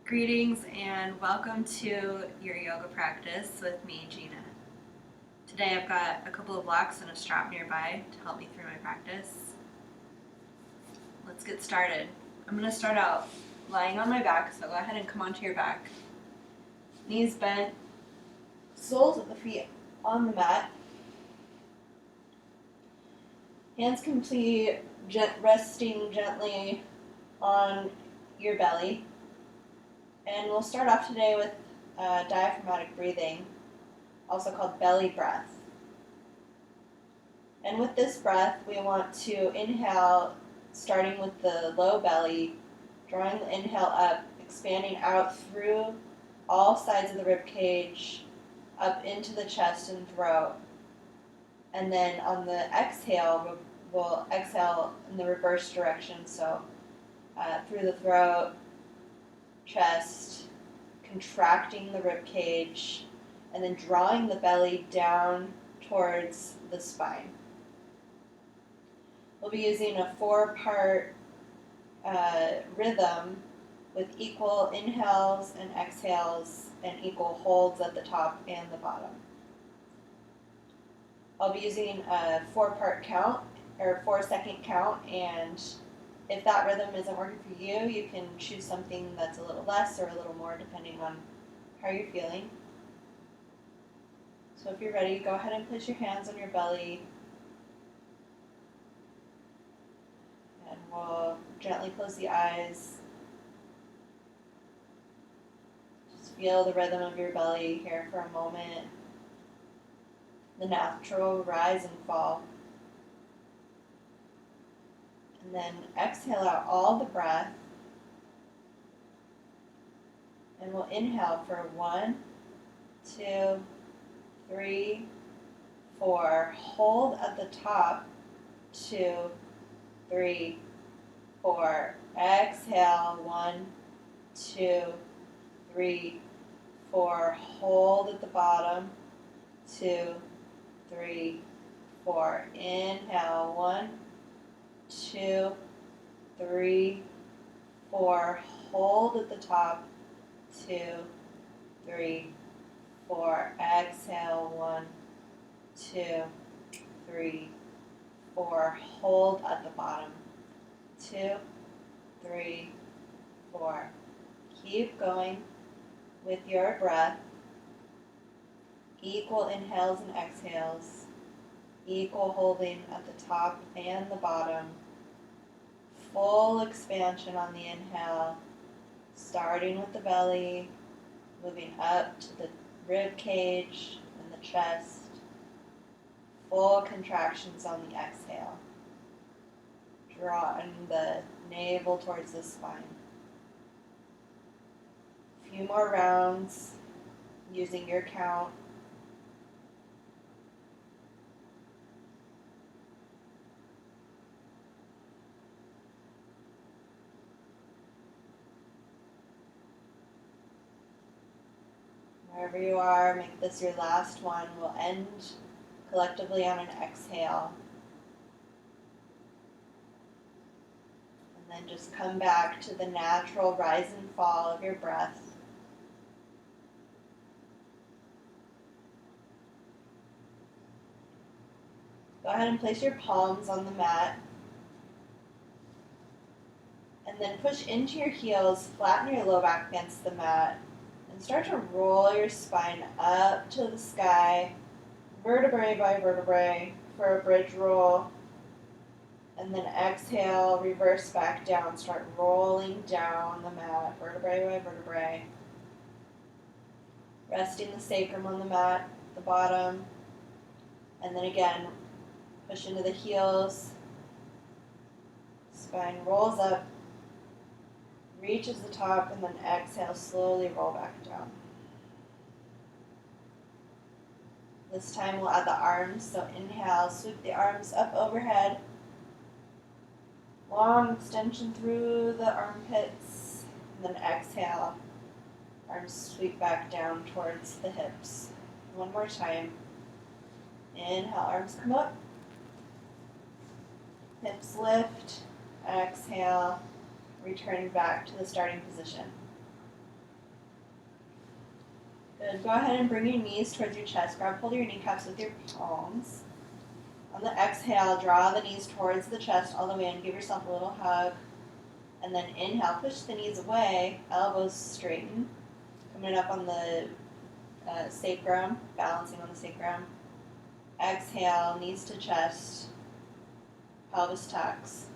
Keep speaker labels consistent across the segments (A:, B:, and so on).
A: Greetings and welcome to your yoga practice with me, Gina. Today I've got a couple of blocks and a strap nearby to help me through my practice. Let's get started. I'm going to start out lying on my back, so go ahead and come onto your back. Knees bent, soles of the feet on the mat. Hands complete, resting gently on your belly. And we'll start off today with diaphragmatic breathing, also called belly breath. And with this breath, we want to inhale, starting with the low belly, drawing the inhale up, expanding out through all sides of the rib cage, up into the chest and throat. And then on the exhale, we'll exhale in the reverse direction, so through the throat, chest, contracting the rib cage, and then drawing the belly down towards the spine. We'll be using a 4-part rhythm with equal inhales and exhales and equal holds at the top and the bottom. I'll be using a 4-part count or 4-second count, and if that rhythm isn't working for you, you can choose something that's a little less or a little more depending on how you're feeling. So if you're ready, go ahead and place your hands on your belly, and we'll gently close the eyes. Just feel the rhythm of your belly here for a moment, the natural rise and fall. And then exhale out all the breath. And we'll inhale for 1, 2, 3, 4. Hold at the top. 2, 3, 4. Exhale. 1, 2, 3, 4. Hold at the bottom. 2, 3, 4. Inhale. 1, 2, 3, 4. Hold at the top. 2, 3, 4. Exhale. 1, 2, 3, 4. Hold at the bottom. 2, 3, 4. Keep going with your breath. Equal inhales and exhales. Equal holding at the top and the bottom. Full expansion on the inhale, starting with the belly, moving up to the rib cage and the chest. Full contractions on the exhale, drawing the navel towards the spine. A few more rounds using your count. Wherever you are, make this your last one. We'll end collectively on an exhale. And then just come back to the natural rise and fall of your breath. Go ahead and place your palms on the mat. And then push into your heels, flatten your low back against the mat. And start to roll your spine up to the sky, vertebrae by vertebrae for a bridge roll. And then exhale, reverse back down, start rolling down the mat, vertebrae by vertebrae. Resting the sacrum on the mat, the bottom. And then again, push into the heels. Spine rolls up, reaches the top, and then exhale, slowly roll back down. This time we'll add the arms, so inhale, sweep the arms up overhead. Long extension through the armpits, and then exhale, arms sweep back down towards the hips. One more time. Inhale, arms come up. Hips lift. Exhale, return back to the starting position. Good. Go ahead and bring your knees towards your chest. Grab hold of your kneecaps with your palms. On the exhale, draw the knees towards the chest all the way in. Give yourself a little hug. And then inhale, push the knees away, elbows straighten. Coming up on the sacrum, balancing on the sacrum. Exhale, knees to chest, pelvis tucks.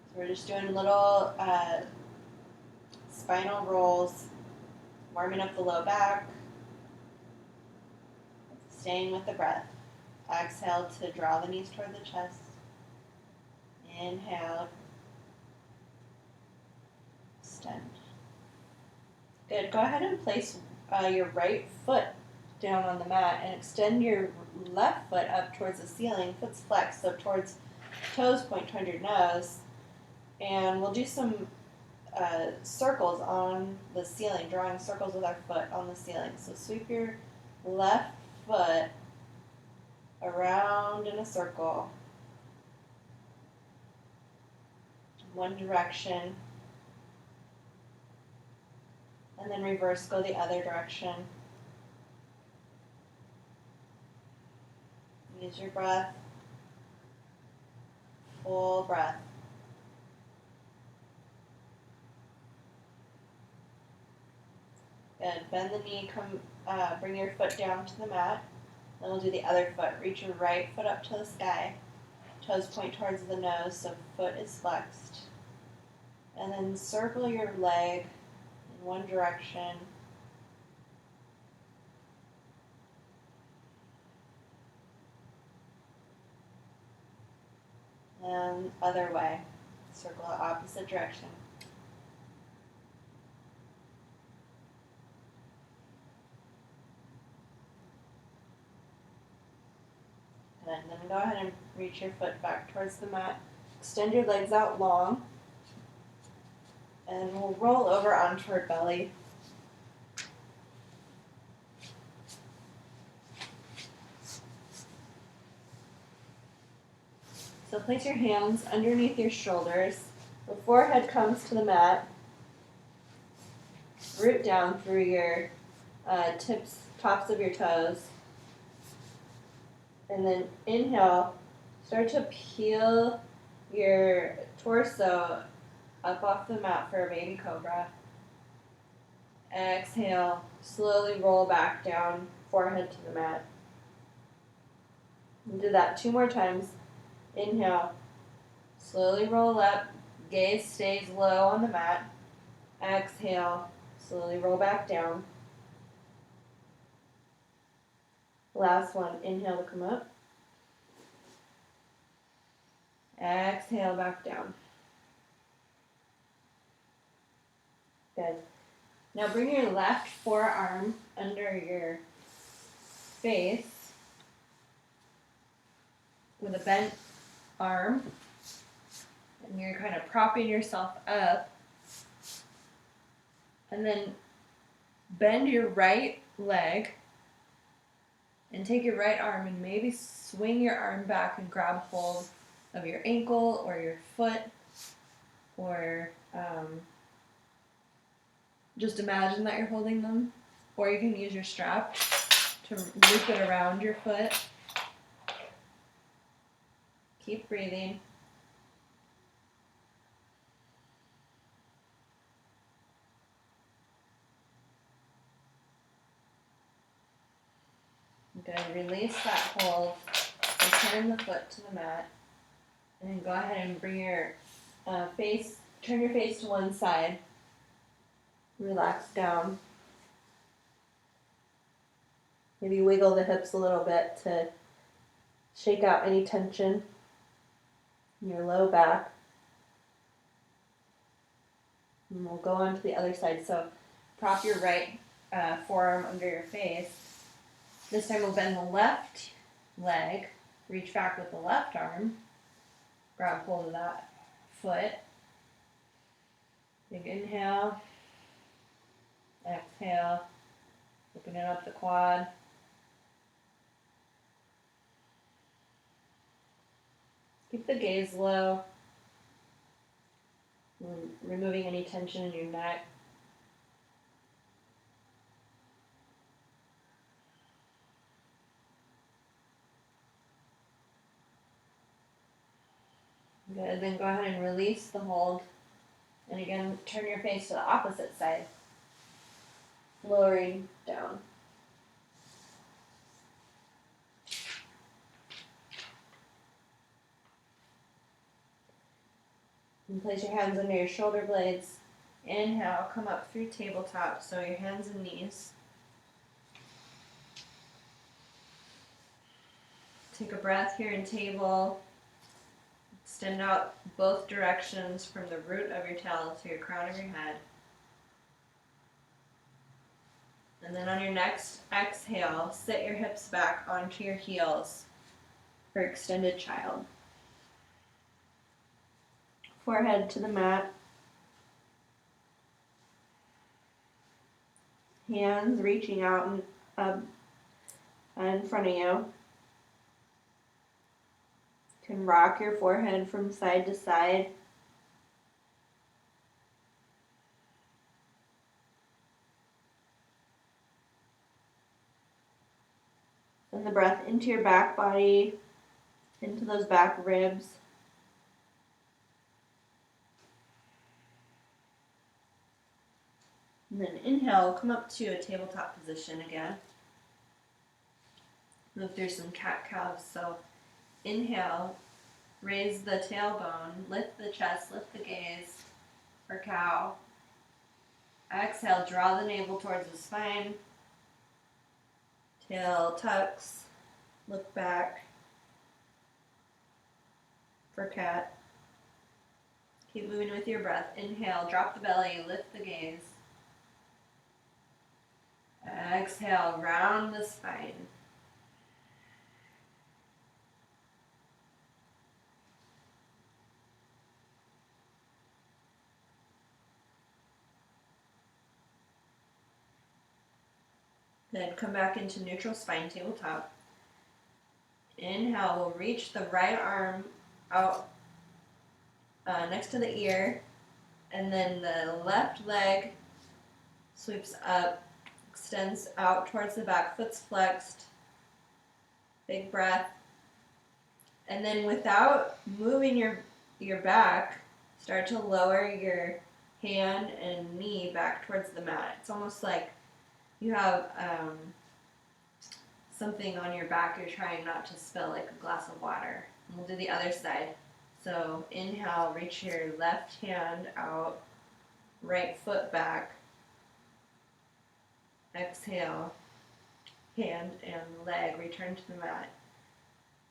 A: So we're just doing little spinal rolls, warming up the low back, staying with the breath. Exhale to draw the knees toward the chest. Inhale, extend. Good. Go ahead and place your right foot down on the mat and extend your left foot up towards the ceiling. Foot's flexed, so towards toes point toward your nose. And we'll do some circles on the ceiling, drawing circles with our foot on the ceiling. So sweep your left foot around in a circle, one direction, and then reverse, go the other direction. Use your breath, full breath. Good. Bend the knee, bring your foot down to the mat. Then we'll do the other foot. Reach your right foot up to the sky. Toes point towards the nose, so foot is flexed. And then circle your leg in one direction. And other way. Circle the opposite direction. Good. Then go ahead and reach your foot back towards the mat. Extend your legs out long. And we'll roll over onto our belly. So place your hands underneath your shoulders. The forehead comes to the mat. Root down through your tops of your toes. And then inhale, start to peel your torso up off the mat for a baby cobra. Exhale, slowly roll back down, forehead to the mat. And do that 2 more times. Inhale, slowly roll up, gaze stays low on the mat. Exhale, slowly roll back down. Last one, inhale to come up. Exhale back down. Good. Now bring your left forearm under your face with a bent arm. And you're kind of propping yourself up. And then bend your right leg and take your right arm and maybe swing your arm back and grab hold of your ankle or your foot, or just imagine that you're holding them, or you can use your strap to loop it around your foot. Keep breathing. Good. Release that hold. Return the foot to the mat. And then go ahead and bring your turn your face to one side. Relax down. Maybe wiggle the hips a little bit to shake out any tension in your low back. And we'll go on to the other side. So prop your right forearm under your face. This time we'll bend the left leg, reach back with the left arm, grab hold of that foot. Big inhale, exhale, opening up the quad. Keep the gaze low, removing any tension in your neck. Good, then go ahead and release the hold. And again, turn your face to the opposite side. Lowering down. And place your hands under your shoulder blades. Inhale, come up through tabletop, so your hands and knees. Take a breath here in table. Extend out both directions from the root of your tail to your crown of your head. And then on your next exhale, sit your hips back onto your heels for extended child. Forehead to the mat. Hands reaching out and up in front of you. You can rock your forehead from side to side. Send the breath into your back body, into those back ribs. And then inhale, come up to a tabletop position again. Move through some cat-cows. So inhale, raise the tailbone, lift the chest, lift the gaze for cow. Exhale, draw the navel towards the spine. Tail tucks, look back for cat. Keep moving with your breath. Inhale, drop the belly, lift the gaze. Exhale, round the spine. Then come back into neutral spine tabletop. Inhale, we'll reach the right arm out next to the ear, and then the left leg sweeps up, extends out towards the back, foot's flexed. Big breath. And then without moving your back, start to lower your hand and knee back towards the mat. It's almost like you have something on your back you're trying not to spill, like a glass of water. And we'll do the other side. So inhale, reach your left hand out, right foot back. Exhale, hand and leg return to the mat.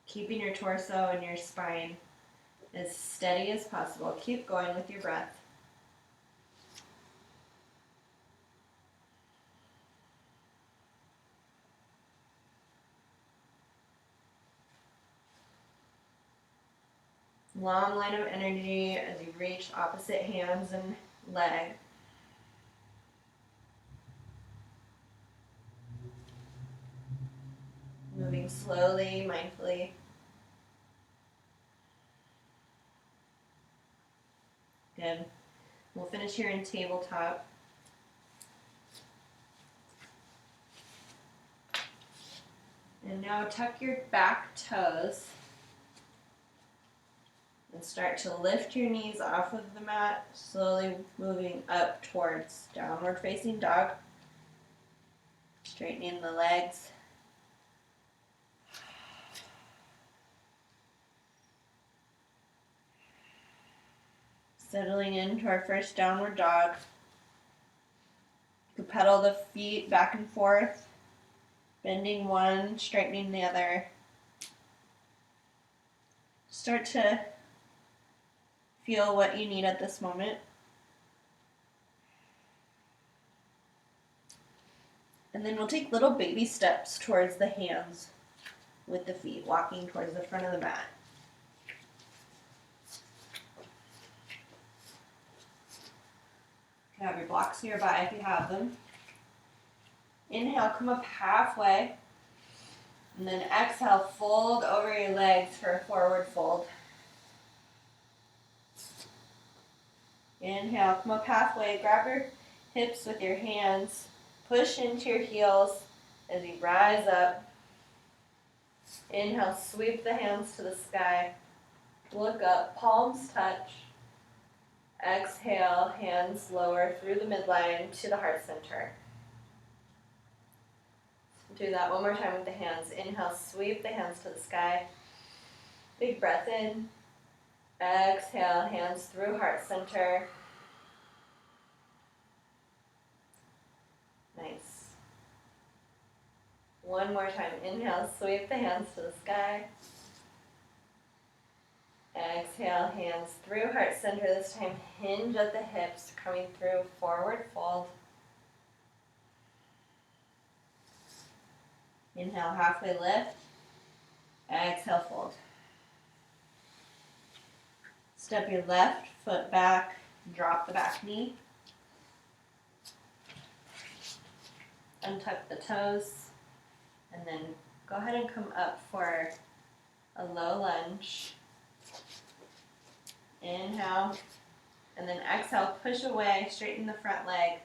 A: Keeping your torso and your spine as steady as possible. Keep going with your breath. Long line of energy as you reach opposite hands and leg. Moving slowly, mindfully. Good. We'll finish here in tabletop. And now tuck your back toes. And start to lift your knees off of the mat, slowly moving up towards downward facing dog. Straightening the legs. Settling into our first downward dog. You can pedal the feet back and forth, bending one, straightening the other. Start to feel what you need at this moment. And then we'll take little baby steps towards the hands with the feet, walking towards the front of the mat. You can have your blocks nearby if you have them. Inhale, come up halfway. And then exhale, fold over your legs for a forward fold. Inhale, come up halfway, grab your hips with your hands, push into your heels as you rise up. Inhale, sweep the hands to the sky. Look up, palms touch. Exhale, hands lower through the midline to the heart center. Do that one more time with the hands. Inhale, sweep the hands to the sky. Big breath in. Exhale, hands through heart center. Nice. One more time. Inhale, sweep the hands to the sky. Exhale, hands through heart center. This time, hinge at the hips, coming through forward fold. Inhale, halfway lift. Exhale, fold. Step your left foot back, drop the back knee. Untuck the toes, and then go ahead and come up for a low lunge. Inhale, and then exhale, push away, straighten the front leg.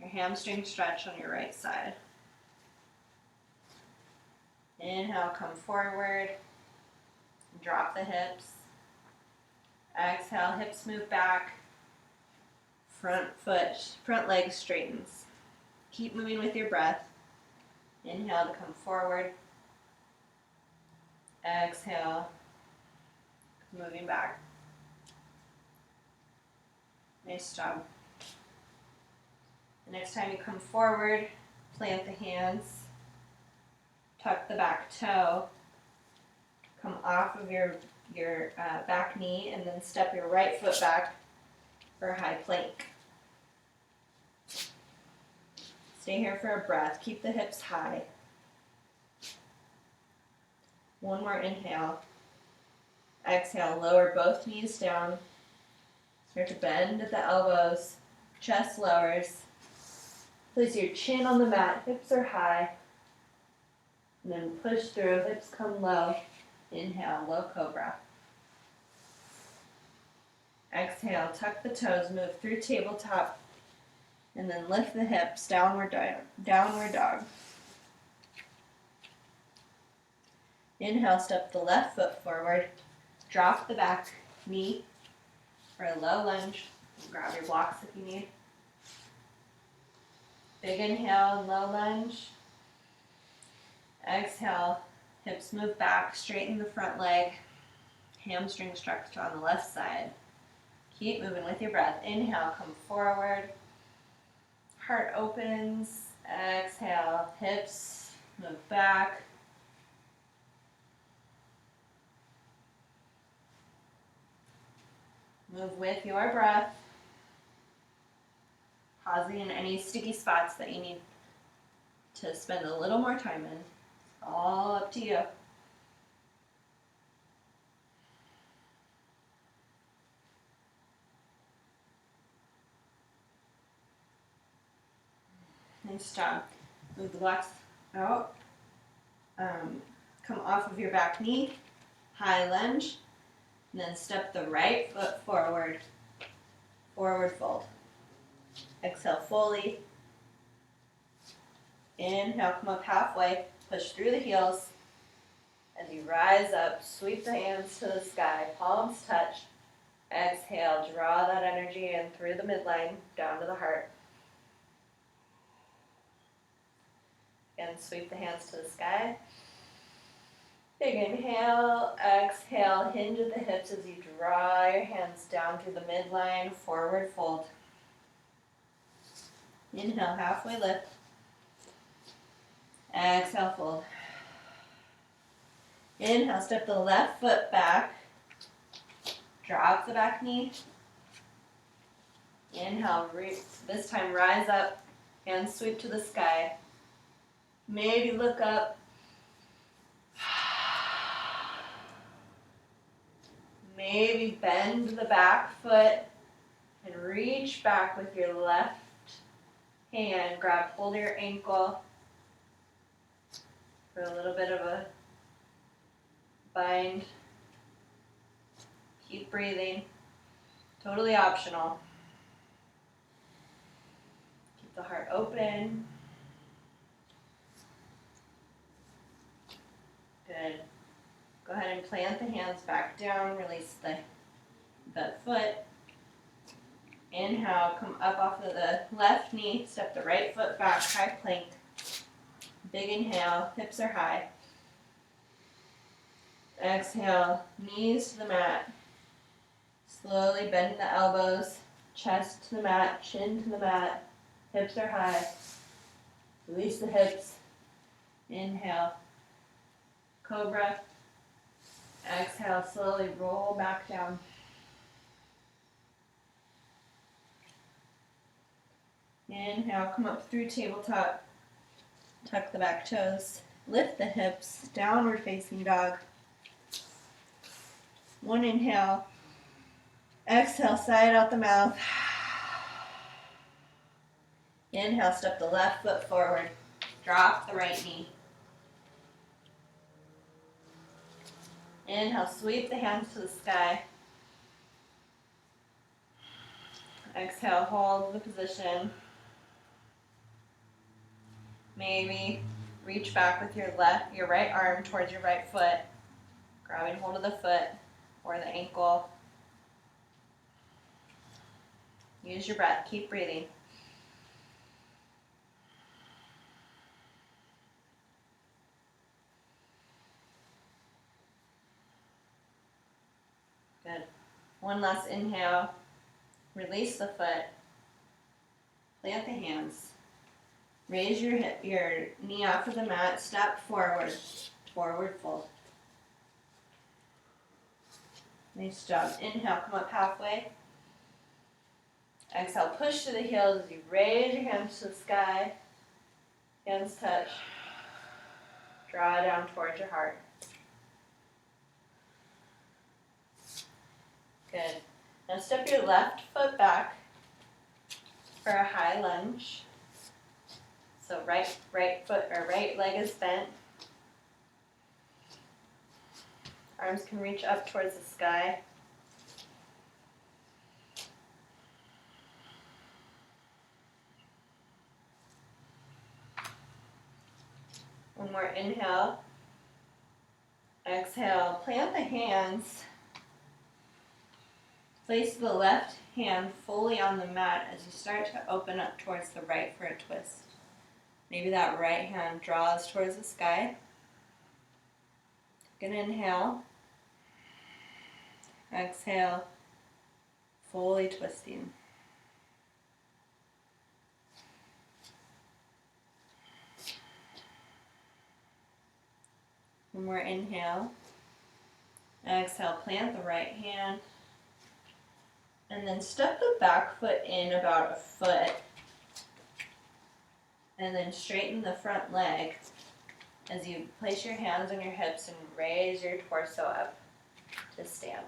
A: Your hamstring stretch on your right side. Inhale, come forward, drop the hips. Exhale, hips move back, front leg straightens. Keep moving with your breath. Inhale to come forward. Exhale, moving back. Nice job. The next time you come forward, plant the hands, tuck the back toe, come off of your back knee, and then step your right foot back for a high plank. Stay here for a breath. Keep the hips high. One more inhale. Exhale, lower both knees down. Start to bend at the elbows. Chest lowers. Place your chin on the mat. Hips are high. And then push through. Hips come low. Inhale, low cobra. Exhale, tuck the toes, move through tabletop, and then lift the hips, downward dog. Inhale, step the left foot forward, drop the back knee for a low lunge. Grab your blocks if you need. Big inhale and low lunge. Exhale, hips move back, straighten the front leg, hamstring stretch on the left side. Keep moving with your breath. Inhale, come forward. Heart opens. Exhale, hips move back. Move with your breath. Pausing in any sticky spots that you need to spend a little more time in. All up to you. Nice job. Move the blocks out. Come off of your back knee. High lunge. And then step the right foot forward. Forward fold. Exhale fully. Inhale, come up halfway. Push through the heels. As you rise up, sweep the hands to the sky. Palms touch. Exhale, draw that energy in through the midline, down to the heart. Again, sweep the hands to the sky. Big inhale, exhale, hinge at the hips as you draw your hands down through the midline, forward fold. Inhale, halfway lift. Exhale, fold. Inhale, step the left foot back. Drop the back knee. Inhale, this time rise up, hands sweep to the sky. Maybe look up. Maybe bend the back foot and reach back with your left hand. Grab hold of your ankle for a little bit of a bind. Keep breathing. Totally optional. Keep the heart open. Good. Go ahead and plant the hands back down, release the foot. Inhale, come up off of the left knee, step the right foot back, high plank. Big inhale, hips are high. Exhale, knees to the mat. Slowly bend the elbows, chest to the mat, chin to the mat, hips are high. Release the hips. Inhale, cobra. Exhale, slowly roll back down. Inhale, come up through tabletop. Tuck the back toes. Lift the hips, downward facing dog. One inhale. Exhale, side out the mouth. Inhale, step the left foot forward. Drop the right knee. Inhale, sweep the hands to the sky. Exhale, hold the position. Maybe reach back with your right arm towards your right foot, grabbing hold of the foot or the ankle. Use your breath, keep breathing. Good. One last inhale. Release the foot. Plant the hands. Raise your knee off of the mat. Step forward. Forward fold. Nice job. Inhale, come up halfway. Exhale, push to the heels as you raise your hands to the sky. Hands touch. Draw down towards your heart. Good. Now step your left foot back for a high lunge. So right foot or right leg is bent. Arms can reach up towards the sky. One more inhale. Exhale, plant the hands. Place the left hand fully on the mat as you start to open up towards the right for a twist. Maybe that right hand draws towards the sky. Take an inhale. Exhale, fully twisting. One more inhale. Exhale, plant the right hand. And then step the back foot in about a foot. And then straighten the front leg as you place your hands on your hips and raise your torso up to stand.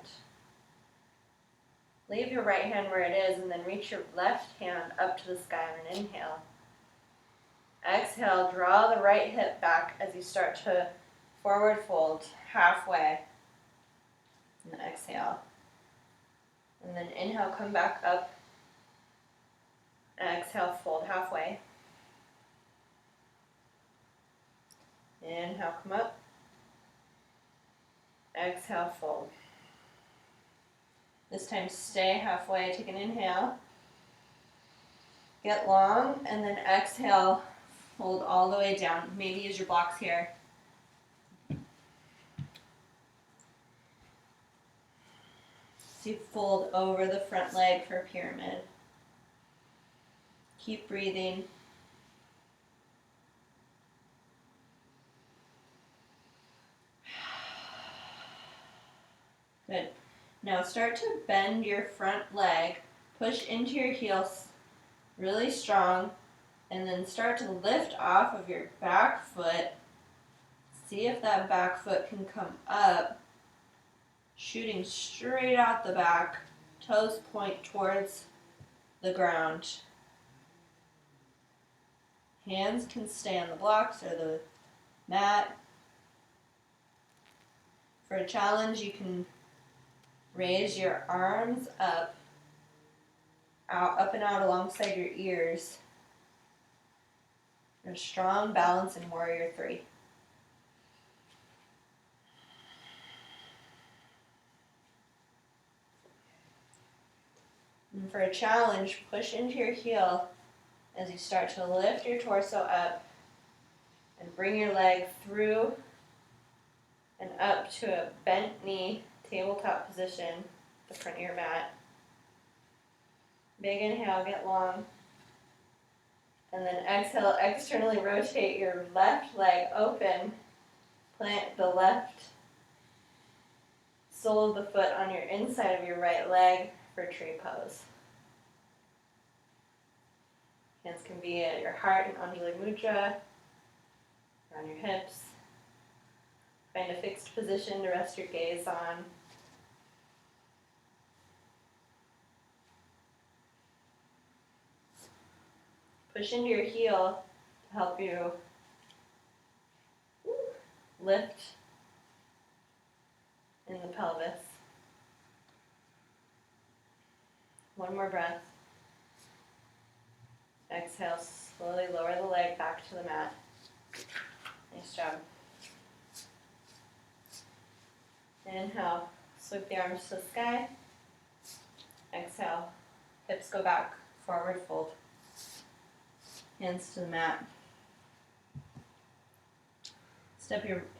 A: Leave your right hand where it is and then reach your left hand up to the sky on an inhale. Exhale, draw the right hip back as you start to forward fold halfway. And exhale. And then inhale, come back up. Exhale, fold halfway. Inhale, come up. Exhale, fold. This time stay halfway, take an inhale. Get long, and then exhale, fold all the way down. Maybe use your blocks here. So you fold over the front leg for a pyramid. Keep breathing. Good. Now start to bend your front leg, push into your heels really strong, and then start to lift off of your back foot. See if that back foot can come up, shooting straight out the back, toes point towards the ground. Hands can stay on the blocks or the mat. For a challenge, you can raise your arms up and out alongside your ears. And strong balance in Warrior 3. And for a challenge, push into your heel as you start to lift your torso up and bring your leg through and up to a bent knee tabletop position at the front of your mat. Big inhale, get long. And then exhale, externally rotate your left leg open. Plant the left sole of the foot on your inside of your right leg for tree pose. Hands can be at your heart in Anjali Mudra, or on your hips. Find a fixed position to rest your gaze on. Push into your heel to help you lift in the pelvis. One more breath. Exhale, slowly lower the leg back to the mat. Nice job. Inhale, sweep the arms to the sky. Exhale, hips go back, forward fold. Hands to the mat.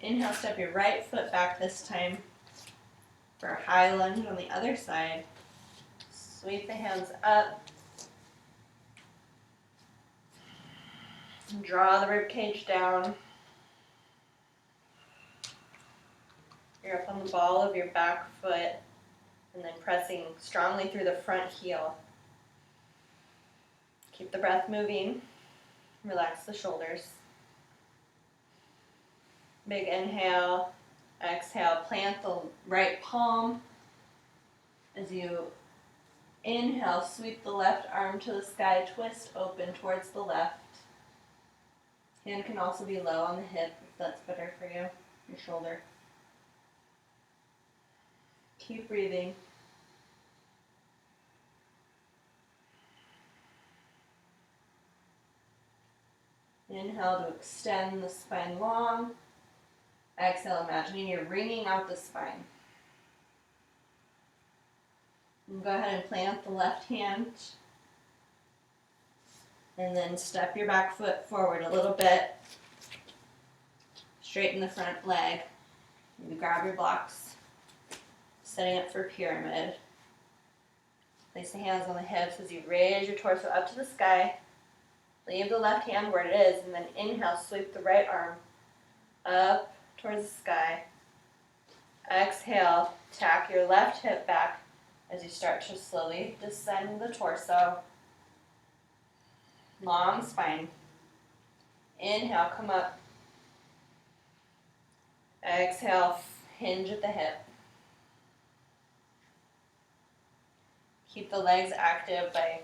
A: Inhale, step your right foot back this time for a high lunge on the other side. Sweep the hands up. Draw the rib cage down. You're up on the ball of your back foot and then pressing strongly through the front heel. Keep the breath moving. Relax the shoulders. Big inhale. Exhale, plant the right palm. As you inhale, sweep the left arm to the sky, twist open towards the left. Hand can also be low on the hip if that's better for you, your shoulder. Keep breathing. Inhale to extend the spine long. Exhale, imagining you're wringing out the spine. And go ahead and plant the left hand. And then step your back foot forward a little bit. Straighten the front leg. Maybe grab your blocks. Setting up for pyramid. Place the hands on the hips as you raise your torso up to the sky. Leave the left hand where it is, and then inhale, sweep the right arm up towards the sky. Exhale, tack your left hip back as you start to slowly descend the torso. Long spine. Inhale, come up. Exhale, hinge at the hip. Keep the legs active by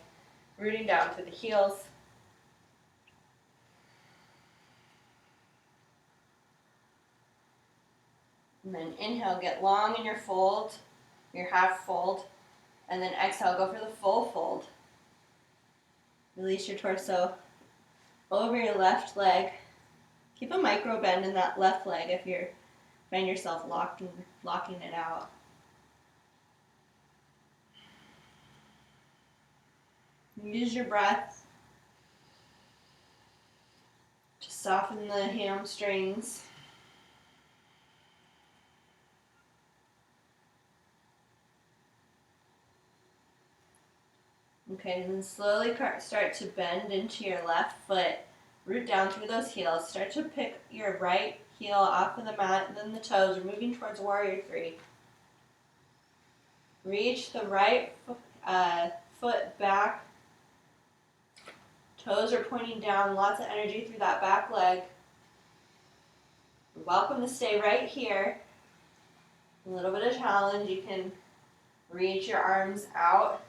A: rooting down through the heels. And then inhale, get long in your fold, your half fold. And then exhale, go for the full fold. Release your torso over your left leg. Keep a micro bend in that left leg if you find yourself locking it out. Use your breath to soften the hamstrings. Okay, and then slowly start to bend into your left foot. Root down through those heels. Start to pick your right heel off of the mat and then the toes. We're moving towards Warrior 3. Reach the right foot back. Toes are pointing down. Lots of energy through that back leg. You're welcome to stay right here. A little bit of challenge. You can reach your arms out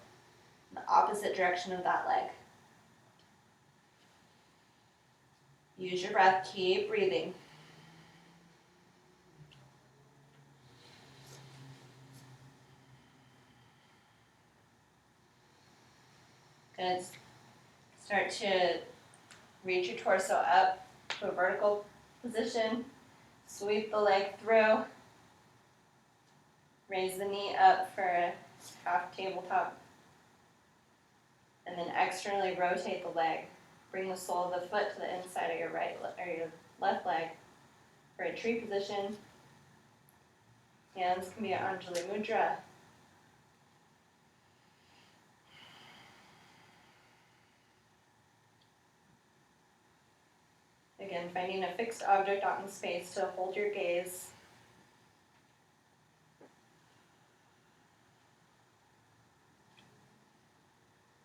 A: in the opposite direction of that leg. Use your breath. Keep breathing. Good. Start to reach your torso up to a vertical position. Sweep the leg through. Raise the knee up for a half tabletop And then externally rotate the leg. Bring the sole of the foot to the inside of your your left leg for a tree position. Hands can be at Anjali Mudra. Again, finding a fixed object out in space to hold your gaze.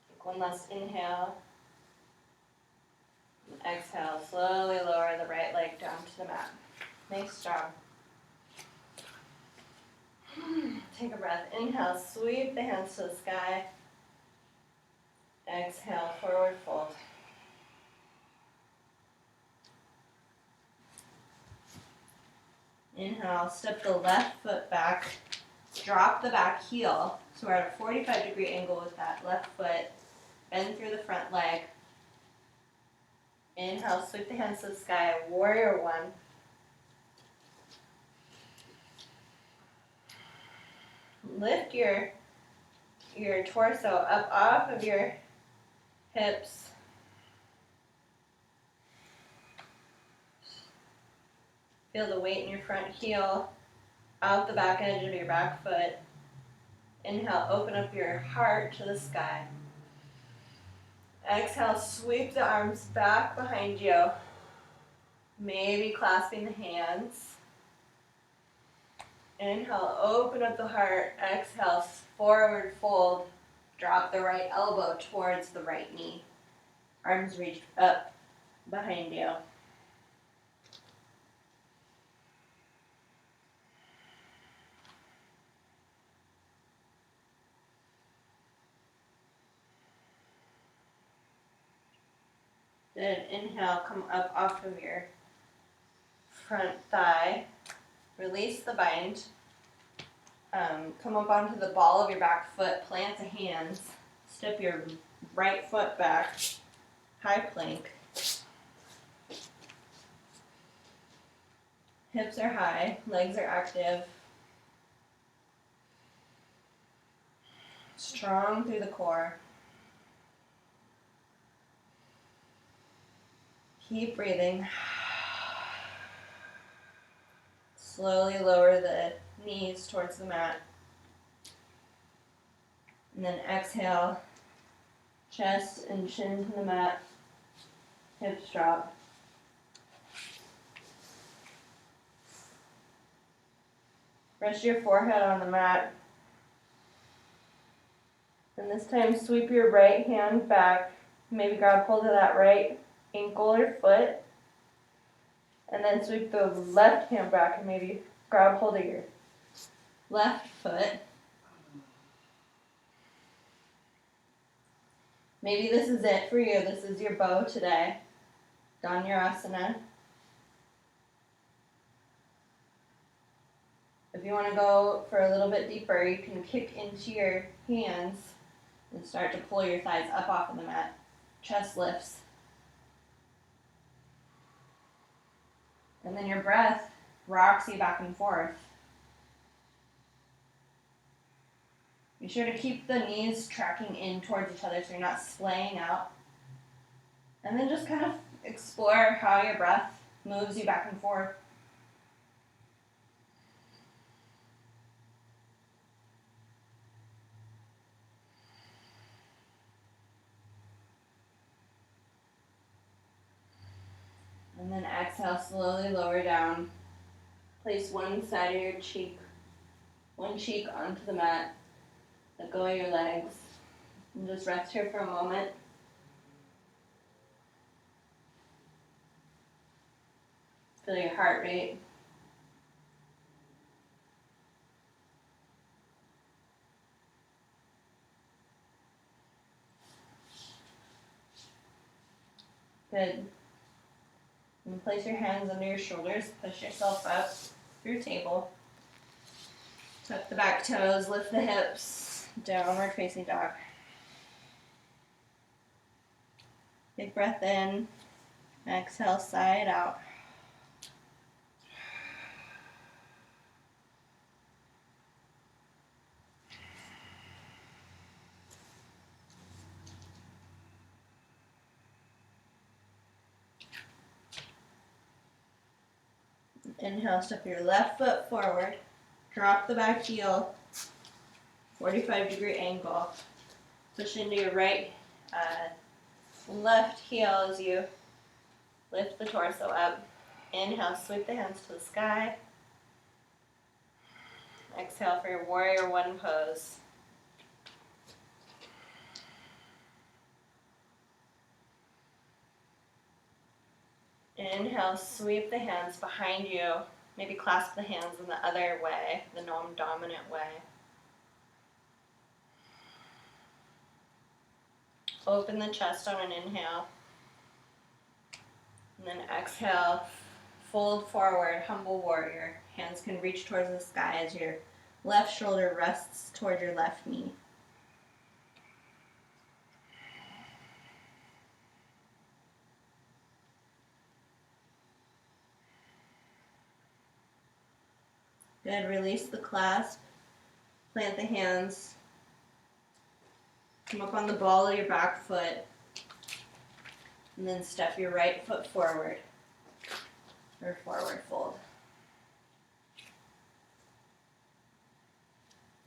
A: Take one last inhale. And exhale, slowly lower the right leg down to the mat. Nice job. Take a breath. Inhale, sweep the hands to the sky. Exhale, forward fold. Inhale, step the left foot back. Drop the back heel. So we're at a 45-degree angle with that left foot. Bend through the front leg. Inhale, sweep the hands to the sky. Warrior one. Lift your torso up off of your hips. Feel the weight in your front heel out the back edge of your back foot. Inhale, open up your heart to the sky. Exhale, sweep the arms back behind you. Maybe clasping the hands. Inhale, open up the heart. Exhale, forward fold. Drop the right elbow towards the right knee. Arms reach up behind you. Good. Inhale, come up off of your front thigh. Release the bind. Come up onto the ball of your back foot. Plant the hands. Step your right foot back. High plank. Hips are high. Legs are active. Strong through the core. Keep breathing. Slowly lower the knees towards the mat. And then exhale, chest and chin to the mat, hips drop. Rest your forehead on the mat. And this time sweep your right hand back. Maybe grab hold of that right ankle or foot. And then sweep the left hand back and maybe grab hold of your left foot. Maybe this is it for you. This is your bow today. Dhanurasana. If you want to go for a little bit deeper, you can kick into your hands and start to pull your thighs up off of the mat. Chest lifts. And then your breath rocks you back and forth. Be sure to keep the knees tracking in towards each other so you're not splaying out. And then just kind of explore how your breath moves you back and forth. And then exhale, slowly lower down. Place one side of your cheek, one cheek onto the mat. Let go of your legs. And just rest here for a moment. Feel your heart rate. Good. And place your hands under your shoulders. Push yourself up through table. Tuck the back toes, lift the hips. Downward facing dog. Big breath in. Exhale, side out. Inhale, step your left foot forward. Drop the back heel, 45-degree angle. Push into your right, left heel as you lift the torso up. Inhale, sweep the hands to the sky. Exhale for your warrior one pose. Inhale, sweep the hands behind you. Maybe clasp the hands in the other way, the non-dominant way. Open the chest on an inhale. And then exhale, fold forward, humble warrior. Hands can reach towards the sky as your left shoulder rests toward your left knee. Good, release the clasp. Plant the hands. Come up on the ball of your back foot. And then step your right foot forward. Or forward fold.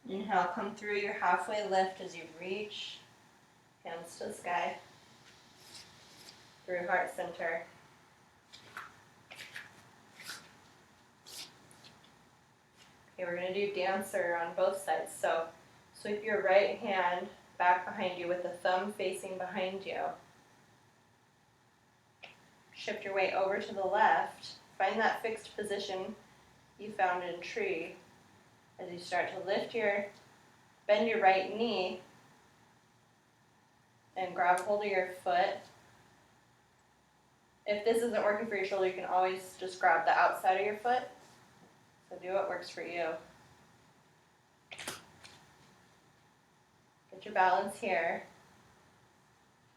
A: Inhale, come through your halfway lift as you reach. Hands to the sky. Through heart center. Okay, we're going to do dancer on both sides. So sweep your right hand back behind you with the thumb facing behind you. Shift your weight over to the left. Find that fixed position you found in tree as you start to bend your right knee and grab hold of your foot. If this isn't working for your shoulder, you can always just grab the outside of your foot. So do what works for you. Get your balance here.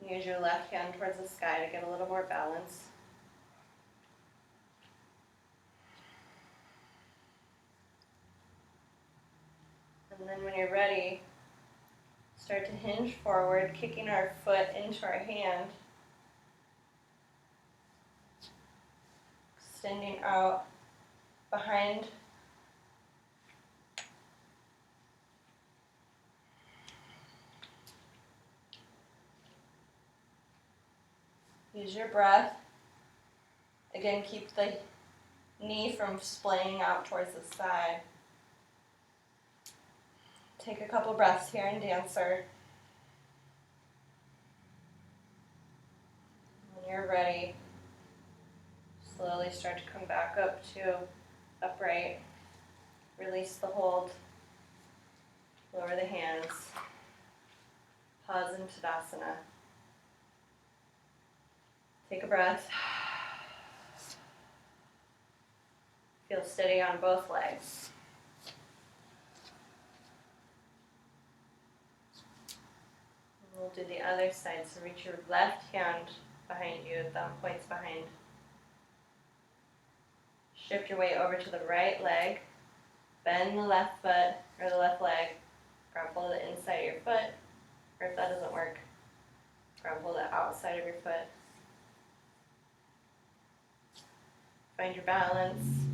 A: Use your left hand towards the sky to get a little more balance. And then when you're ready, start to hinge forward, kicking our foot into our hand. Extending out behind. Use your breath. Again, keep the knee from splaying out towards the side. Take a couple breaths here in dancer. When you're ready, slowly start to come back up to upright. Release the hold. Lower the hands. Pause in Tadasana. Take a breath. Feel steady on both legs. And we'll do the other side. So reach your left hand behind you, thumb points behind. Shift your weight over to the right leg. Bend the left foot or the left leg. Grab hold of the inside of your foot. Or if that doesn't work, grab hold of the outside of your foot. Find your balance.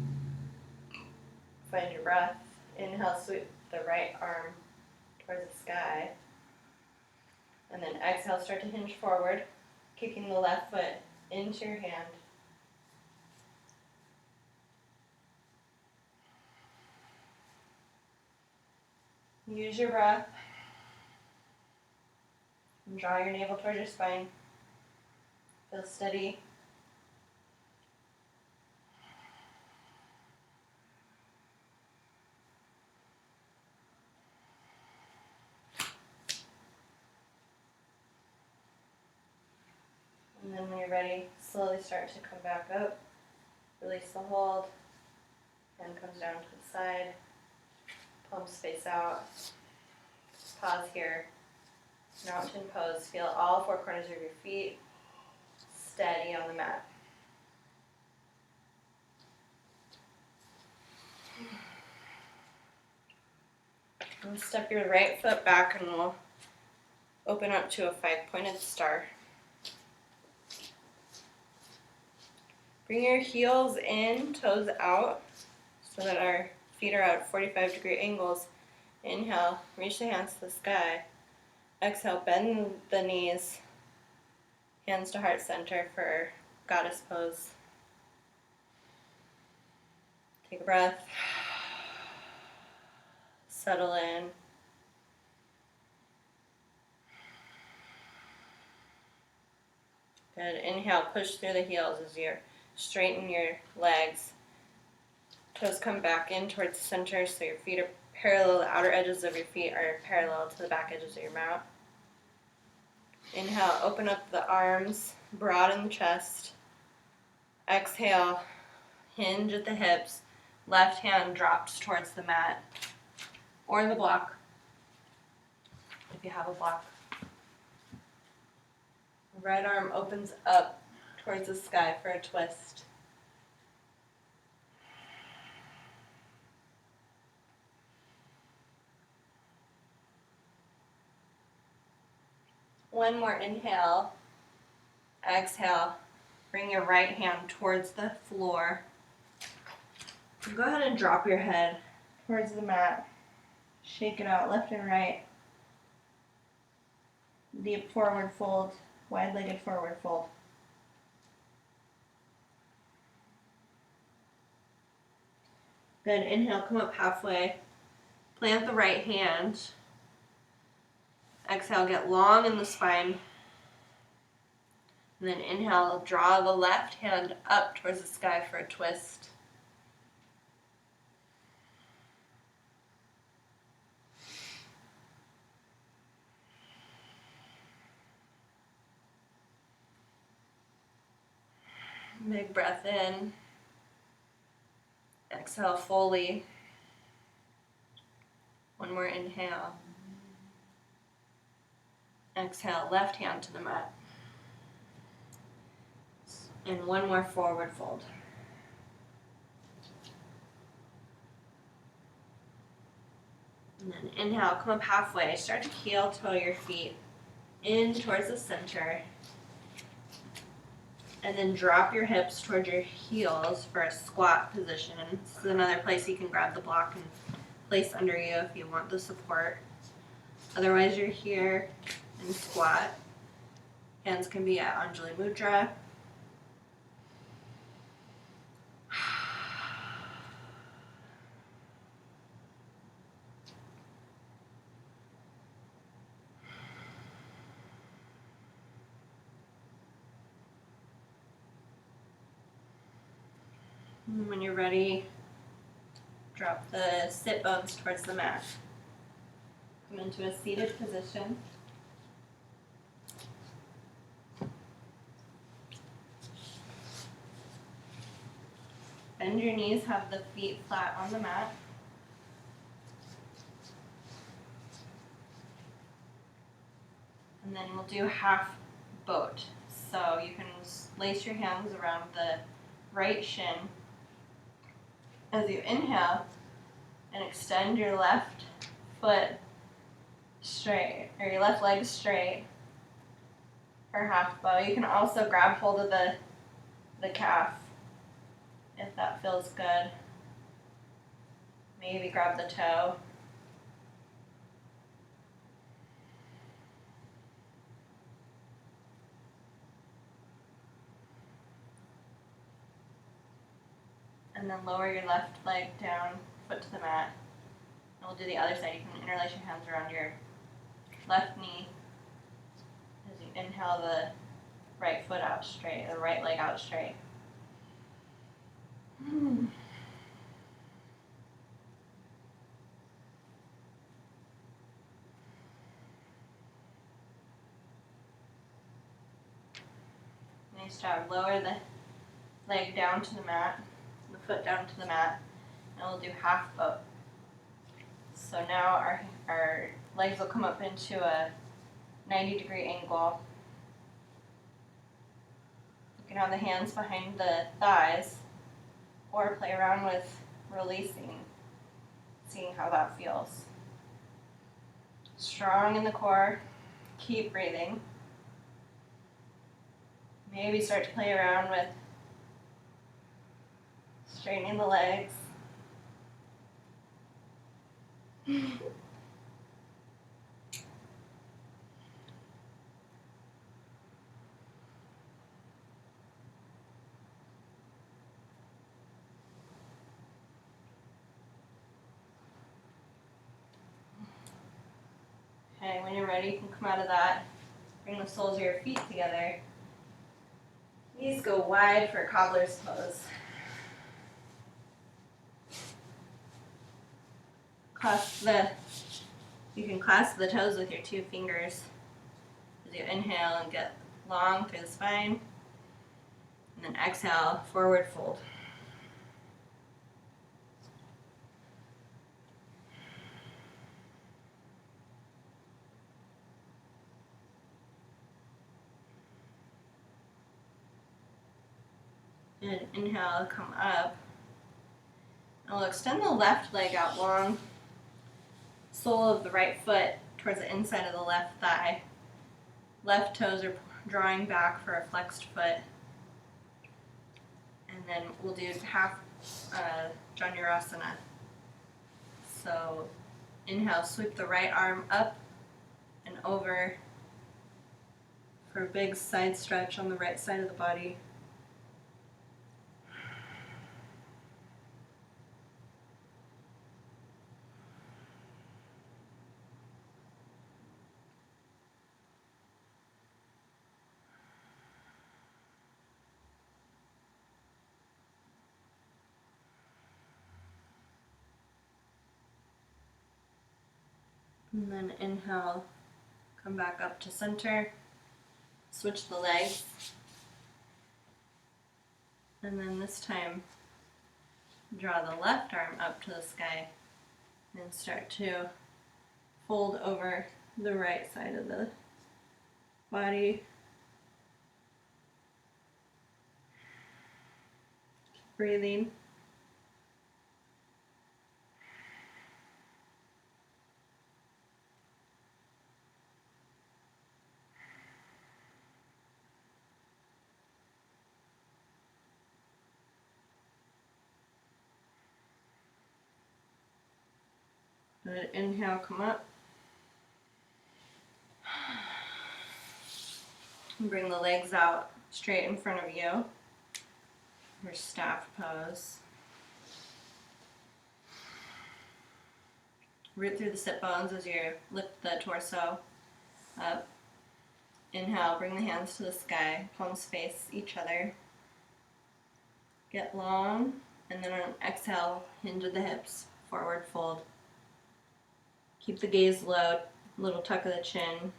A: Find your breath. Inhale, sweep the right arm towards the sky. And then exhale, start to hinge forward, kicking the left foot into your hand. Use your breath. And draw your navel towards your spine. Feel steady. And then when you're ready, slowly start to come back up. Release the hold. Hand comes down to the side. Palms face out. Pause here. Mountain pose. Feel all four corners of your feet steady on the mat. And step your right foot back and we'll open up to a 5-pointed star. Bring your heels in, toes out, so that our feet are at 45-degree angles. Inhale, reach the hands to the sky. Exhale, bend the knees, hands to heart center for goddess pose. Take a breath. Settle in. Good. Inhale, push through the heels as you straighten your legs. Toes come back in towards the center so your feet are parallel. The outer edges of your feet are parallel to the back edges of your mat. Inhale, open up the arms, broaden the chest. Exhale, hinge at the hips. Left hand drops towards the mat or the block, if you have a block. Right arm opens up towards the sky for a twist. One more inhale. Exhale. Bring your right hand towards the floor. Go ahead and drop your head towards the mat. Shake it out left and right. Deep forward fold, wide-legged forward fold. Good. Inhale, come up halfway. Plant the right hand. Exhale, get long in the spine. And then inhale, draw the left hand up towards the sky for a twist. Big breath in. Exhale fully. One more inhale. Exhale, left hand to the mat. And one more forward fold. And then inhale, come up halfway. Start to heel toe your feet in towards the center. And then drop your hips towards your heels for a squat position. This is another place you can grab the block and place under you if you want the support. Otherwise, you're here in squat. Hands can be at Anjali Mudra. And when you're ready, drop the sit bones towards the mat. Come into a seated position. Bend your knees, have the feet flat on the mat. And then we'll do half boat. So you can lace your hands around the right shin as you inhale and extend your left foot straight, or your left leg straight for half bow. You can also grab hold of the calf if that feels good. Maybe grab the toe. And then lower your left leg down, foot to the mat. And we'll do the other side. You can interlace your hands around your left knee as you inhale the right foot out straight, the right leg out straight. Nice job. Lower the leg down to the mat, the foot down to the mat, and we'll do half boat. So now our legs will come up into a 90-degree angle. You can have the hands behind the thighs or play around with releasing, seeing how that feels. Strong in the core, keep breathing. Maybe start to play around with Straightening the legs. Okay, when you're ready, you can come out of that. Bring the soles of your feet together. Knees go wide for cobbler's pose. You can clasp the toes with your 2 fingers as you inhale and get long through the spine. And then exhale, forward fold. And inhale, come up. And we'll extend the left leg out long. Sole of the right foot towards the inside of the left thigh. Left toes are drawing back for a flexed foot. And then we'll do half Dhanurasana. So inhale, sweep the right arm up and over for a big side stretch on the right side of the body. And then inhale, come back up to center, switch the legs, and then this time draw the left arm up to the sky and start to fold over the right side of the body. Breathing. Good. Inhale, come up. And bring the legs out straight in front of you. Your staff pose. Root through the sit bones as you lift the torso up. Inhale, bring the hands to the sky, palms face each other. Get long, and then on exhale, hinge at the hips, forward fold. Keep the gaze low, little tuck of the chin.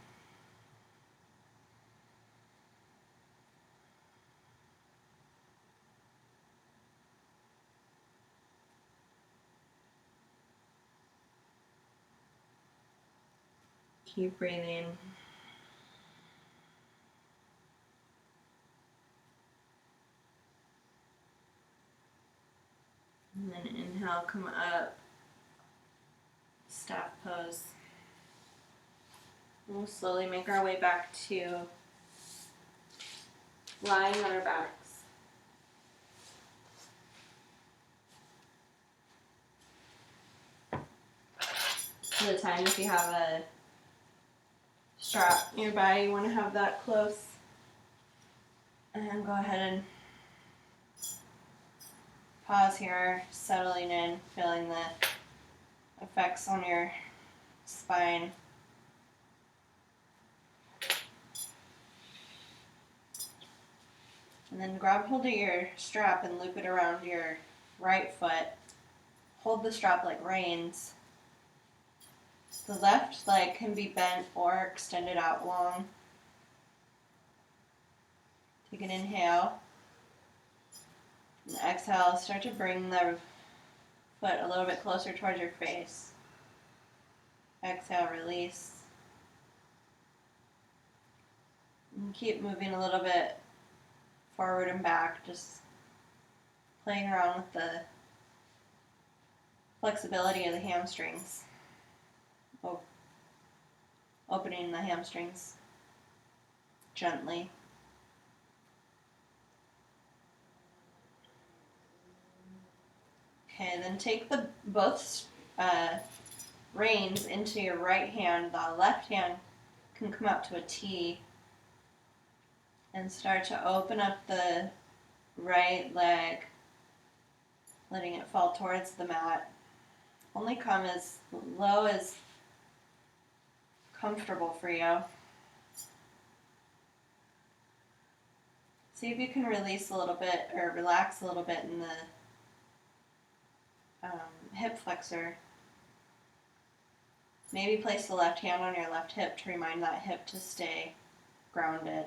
A: Keep breathing. And then inhale, come up, staff pose. We'll slowly make our way back to lying on our backs. For the time, if you have a strap nearby, you want to have that close. And go ahead and pause here, settling in, feeling the effects on your spine. And then grab hold of your strap and loop it around your right foot. Hold the strap like reins. The left leg can be bent or extended out long. Take an inhale. And exhale, start to bring the foot a little bit closer towards your face. Exhale, release. And keep moving a little bit forward and back, just playing around with the flexibility of the hamstrings. Opening the hamstrings gently. Okay, then take the both reins into your right hand. The left hand can come out to a T and start to open up the right leg, letting it fall towards the mat. Only come as low as comfortable for you. See if you can release a little bit or relax a little bit in the hip flexor. Maybe place the left hand on your left hip to remind that hip to stay grounded.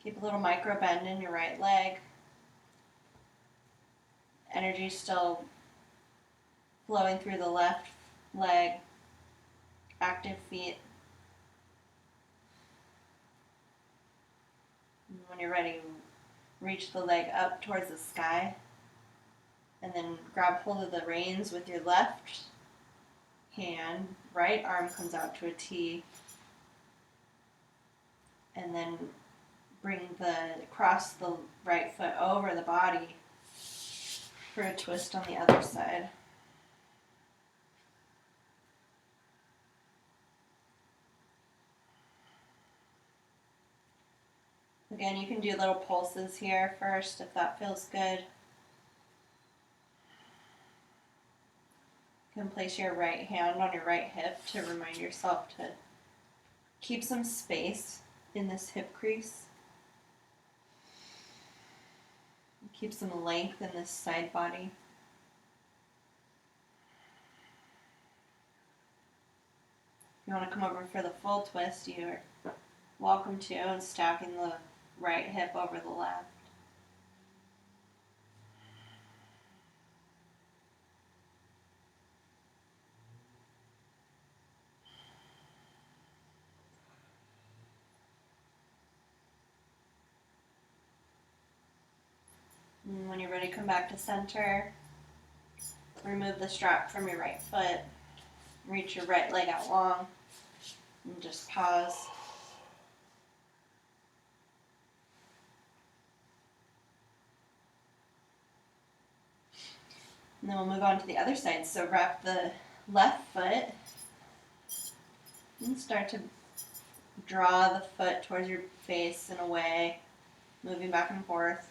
A: Keep a little micro bend in your right leg. Energy still flowing through the left leg. Active feet. And when you're ready, reach the leg up towards the sky. And then grab hold of the reins with your left hand. Right arm comes out to a T. And then cross the right foot over the body for a twist on the other side. Again, you can do little pulses here first if that feels good. You can place your right hand on your right hip to remind yourself to keep some space in this hip crease. Keep some length in this side body. If you want to come over for the full twist, you're welcome to, and stacking the right hip over the left. And when you're ready, come back to center. Remove the strap from your right foot. Reach your right leg out long. And just pause. And then we'll move on to the other side. So wrap the left foot and start to draw the foot towards your face and away, moving back and forth.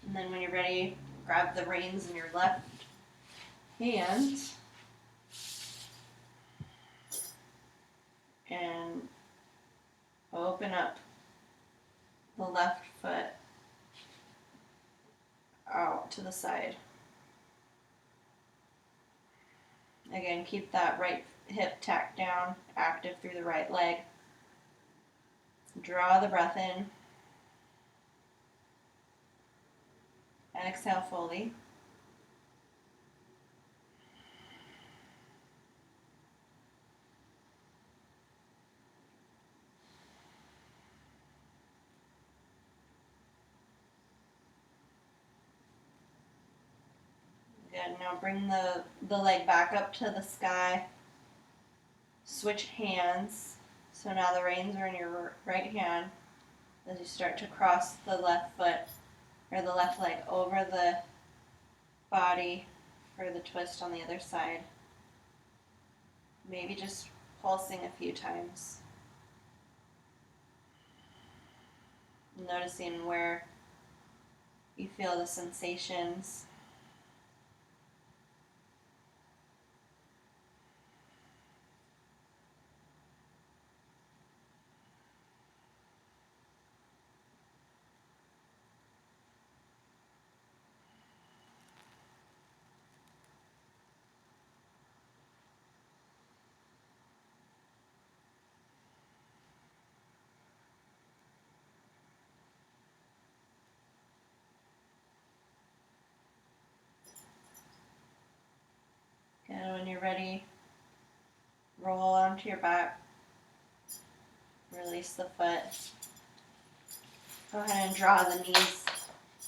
A: And then when you're ready, grab the reins in your left hand and open up the left foot out to the side. Again, keep that right hip tacked down, active through the right leg. Draw the breath in. Exhale fully. Good. Now bring the leg back up to the sky. Switch hands. So now the reins are in your right hand as you start to cross the left foot or the left leg over the body for the twist on the other side. Maybe just pulsing a few times. Noticing where you feel the sensations. And when you're ready, roll onto your back. Release the foot. Go ahead and draw the knees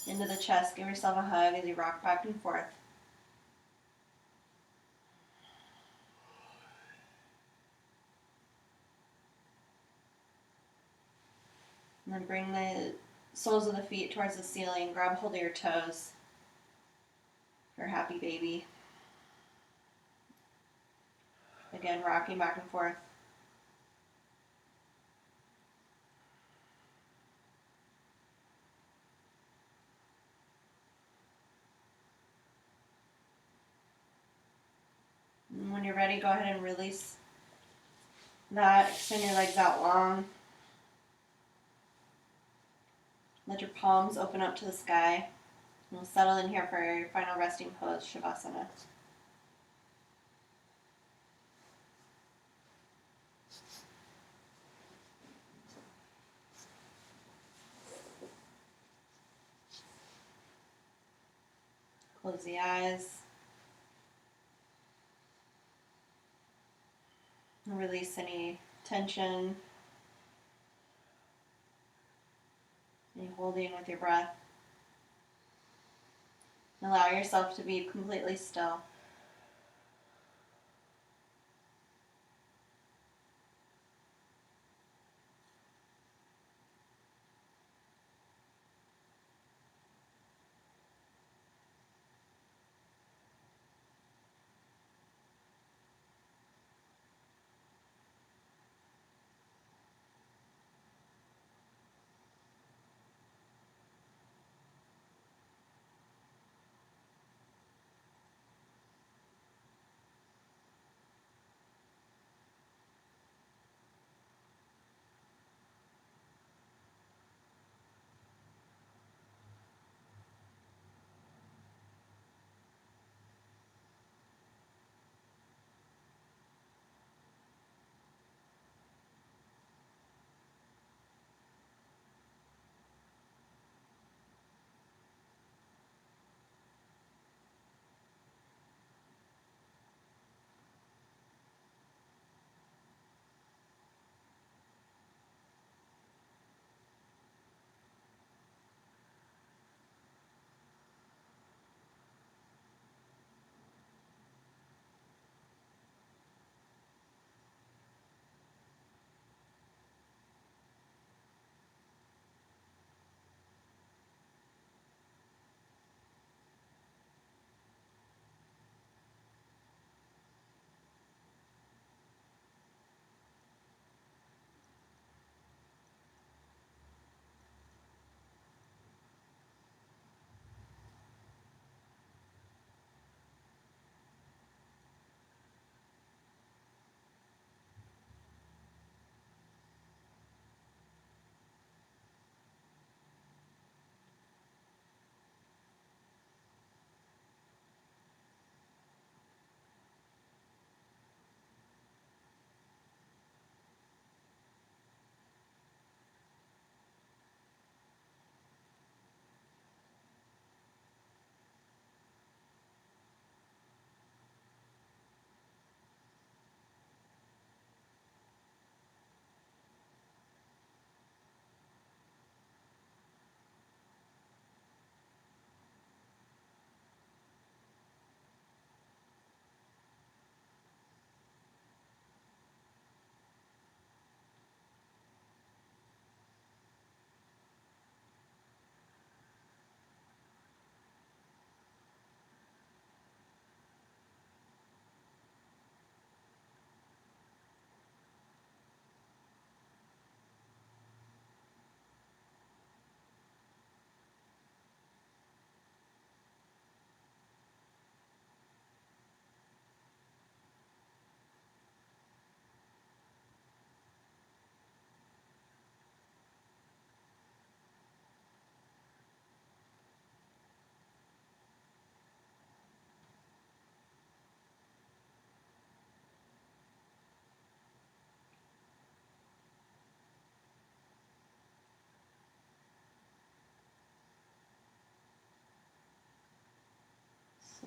A: into the chest. Give yourself a hug as you rock back and forth. And then bring the soles of the feet towards the ceiling. Grab hold of your toes for a happy baby. Again, rocking back and forth. And when you're ready, go ahead and release that. Extend your legs out long. Let your palms open up to the sky. And we'll settle in here for your final resting pose, Shavasana. Close the eyes. And release any tension, any holding with your breath. Allow yourself to be completely still.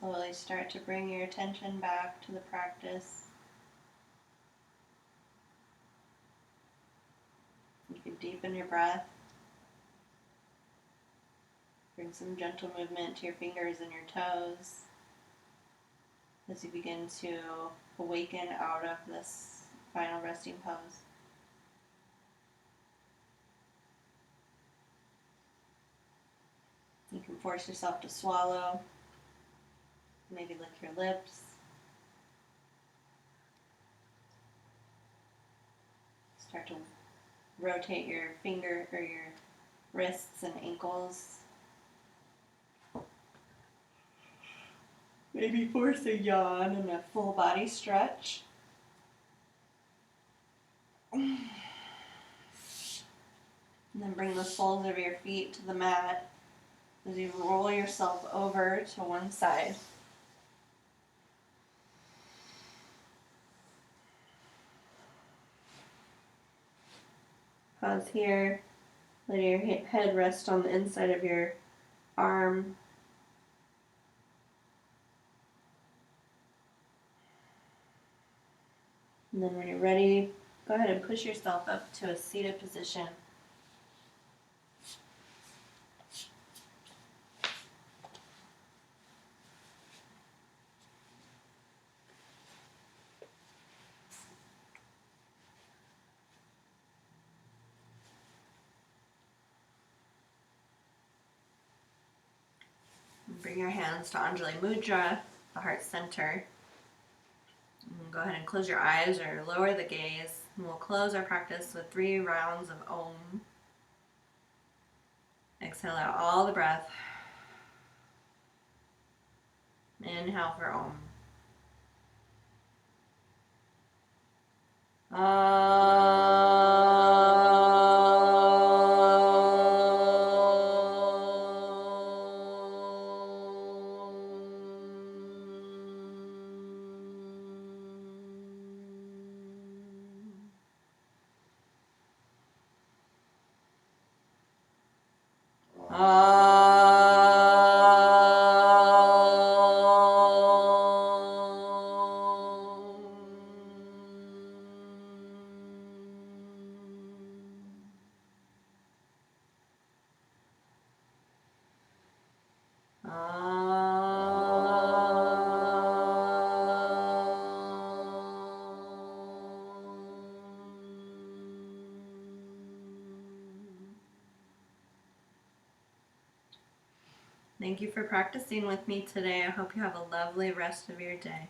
A: Slowly start to bring your attention back to the practice. You can deepen your breath. Bring some gentle movement to your fingers and your toes as you begin to awaken out of this final resting pose. You can force yourself to swallow, maybe lick your lips. Start to rotate your finger or your wrists and ankles. Maybe force a yawn and a full body stretch. And then bring the soles of your feet to the mat as you roll yourself over to one side. Pause here. Let your head rest on the inside of your arm. And then when you're ready, go ahead and push yourself up to a seated position. Bring your hands to Anjali Mudra, the heart center. And go ahead and close your eyes or lower the gaze. And we'll close our practice with 3 rounds of Om. Exhale out all the breath. Inhale for Om. Thank you for practicing with me today. I hope you have a lovely rest of your day.